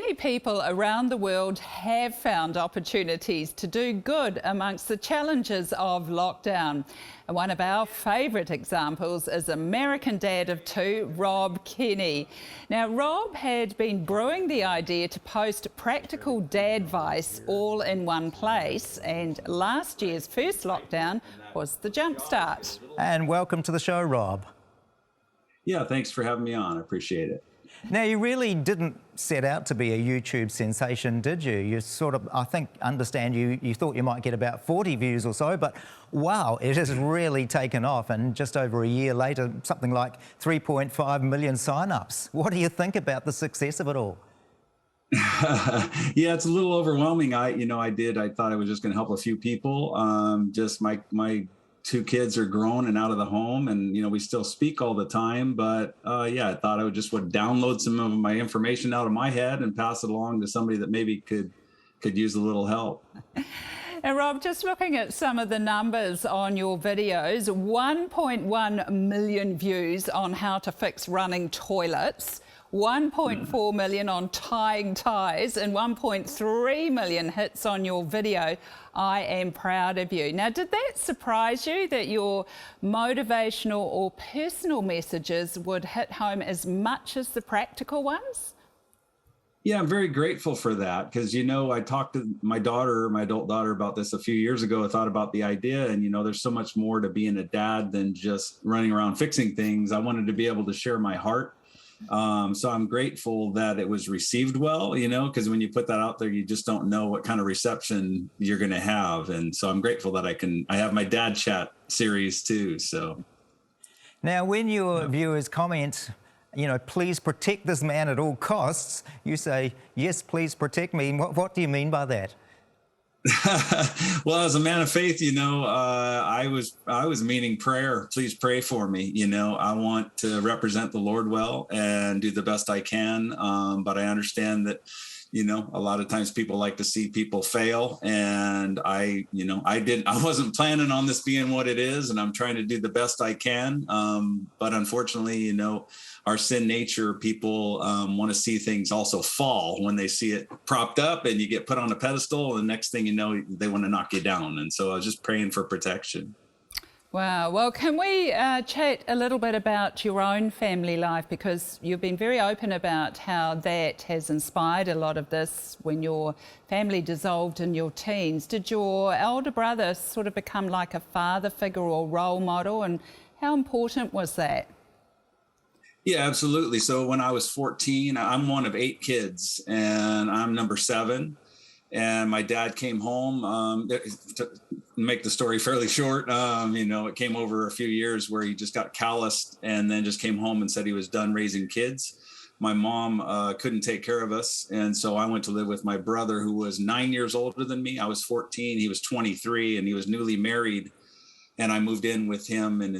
many people around the world have found opportunities to do good amongst the challenges of lockdown. And one of our favourite examples is American dad of two, Rob Kenney. Now, Rob had been brewing the idea to post practical dad advice all in one place, and last year's first lockdown was the jumpstart. And welcome to the show, Rob. Yeah, thanks for having me on. I appreciate it. Now, you really didn't set out to be a YouTube sensation, did you? You sort of, I think, understand you thought you might get about 40 views or so, but wow, it has really taken off. And just over a year later, something like 3.5 million sign-ups. What do you think about the success of it all? Yeah, it's a little overwhelming. I thought I was just going to help a few people. Just my two kids are grown and out of the home, and we still speak all the time, but yeah, I thought I would download some of my information out of my head and pass it along to somebody that maybe could use a little help. And Rob, just looking at some of the numbers on your videos, 1.1 million views on how to fix running toilets, 1.4 million on tying ties, and 1.3 million hits on your video, I am proud of you. Now, did that surprise you that your motivational or personal messages would hit home as much as the practical ones? Yeah, I'm very grateful for that because, I talked to my adult daughter about this a few years ago. I thought about the idea and, there's so much more to being a dad than just running around fixing things. I wanted to be able to share my heart. So I'm grateful that it was received well, because when you put that out there, you just don't know what kind of reception you're going to have. And so I'm grateful that I have my dad chat series too. So now, when your viewers comment, please protect this man at all costs, you say, yes, please protect me. What do you mean by that? Well, as a man of faith, I was meaning prayer. Please pray for me. I want to represent the Lord well and do the best I can. But I understand that, a lot of times people like to see people fail. And I wasn't planning on this being what it is, and I'm trying to do the best I can. But unfortunately, our sin nature, people want to see things also fall when they see it propped up and you get put on a pedestal, and the next thing you know, they want to knock you down. And so I was just praying for protection. Wow. Well, can we chat a little bit about your own family life? Because you've been very open about how that has inspired a lot of this when your family dissolved in your teens. Did your elder brother sort of become like a father figure or role model? And how important was that? Yeah, absolutely. So when I was 14, I'm one of 8 kids and I'm number 7. And my dad came home, to make the story fairly short. It came over a few years where he just got calloused and then just came home and said he was done raising kids. My mom couldn't take care of us. And so I went to live with my brother, who was 9 years older than me. I was 14, he was 23, and he was newly married. And I moved in with him and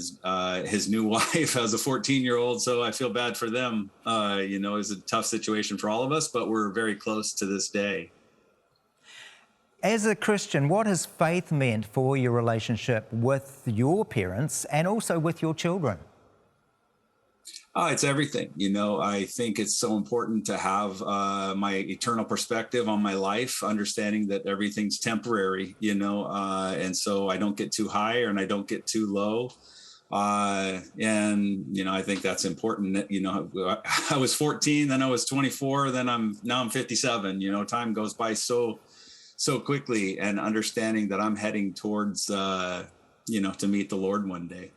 his new wife as a 14-year-old. So I feel bad for them. It was a tough situation for all of us, but we're very close to this day. As a Christian, what has faith meant for your relationship with your parents and also with your children? It's everything. I think it's so important to have my eternal perspective on my life, understanding that everything's temporary, and so I don't get too high and I don't get too low. I think that's important. I was 14, then I was 24, then now I'm 57. Time goes by so quickly, and understanding that I'm heading towards, to meet the Lord one day.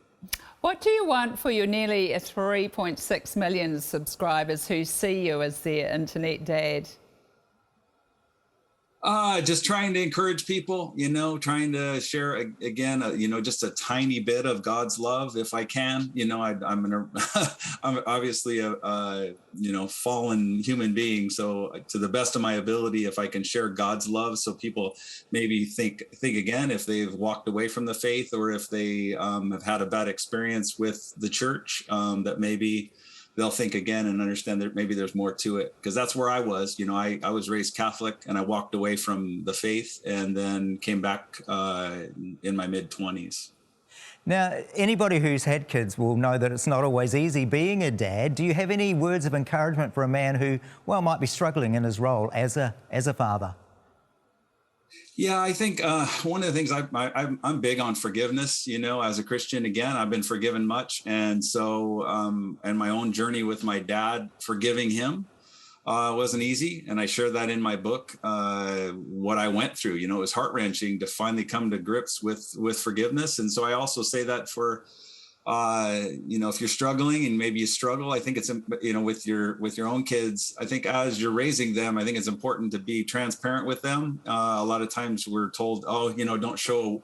What do you want for your nearly 3.6 million subscribers who see you as their internet dad? Just trying to encourage people, trying to share again, just a tiny bit of God's love if I can. I'm obviously a fallen human being. So to the best of my ability, if I can share God's love, so people maybe think again if they've walked away from the faith, or if they have had a bad experience with the church, that maybe they'll think again and understand that maybe there's more to it. Because that's where I was. I was raised Catholic, and I walked away from the faith and then came back in my mid-20s. Now, anybody who's had kids will know that it's not always easy being a dad. Do you have any words of encouragement for a man who, well, might be struggling in his role as a father? Yeah, I think one of the things I'm big on forgiveness. You know, as a Christian, again, I've been forgiven much, and so and my own journey with my dad, forgiving him wasn't easy, and I share that in my book. What I went through, you know, it was heart wrenching to finally come to grips with forgiveness, and so I also say that for you know, if you're struggling and maybe you struggle, I think it's, you know, with your own kids, I think as you're raising them, I think it's important to be transparent with them. A lot of times we're told, oh, you know, don't show,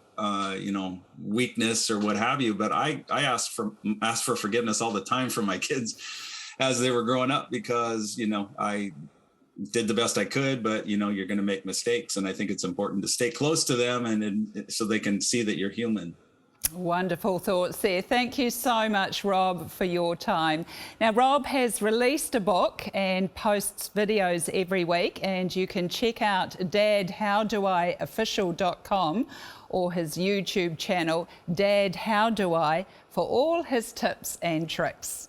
you know, weakness or what have you. But I ask for forgiveness all the time from my kids as they were growing up, because, you know, I did the best I could, but, you know, you're going to make mistakes. And I think it's important to stay close to them and so they can see that you're human. Wonderful thoughts there. Thank you so much, Rob, for your time. Now, Rob has released a book and posts videos every week, and you can check out dadhowdoiofficial.com or his YouTube channel, Dad How Do I, for all his tips and tricks.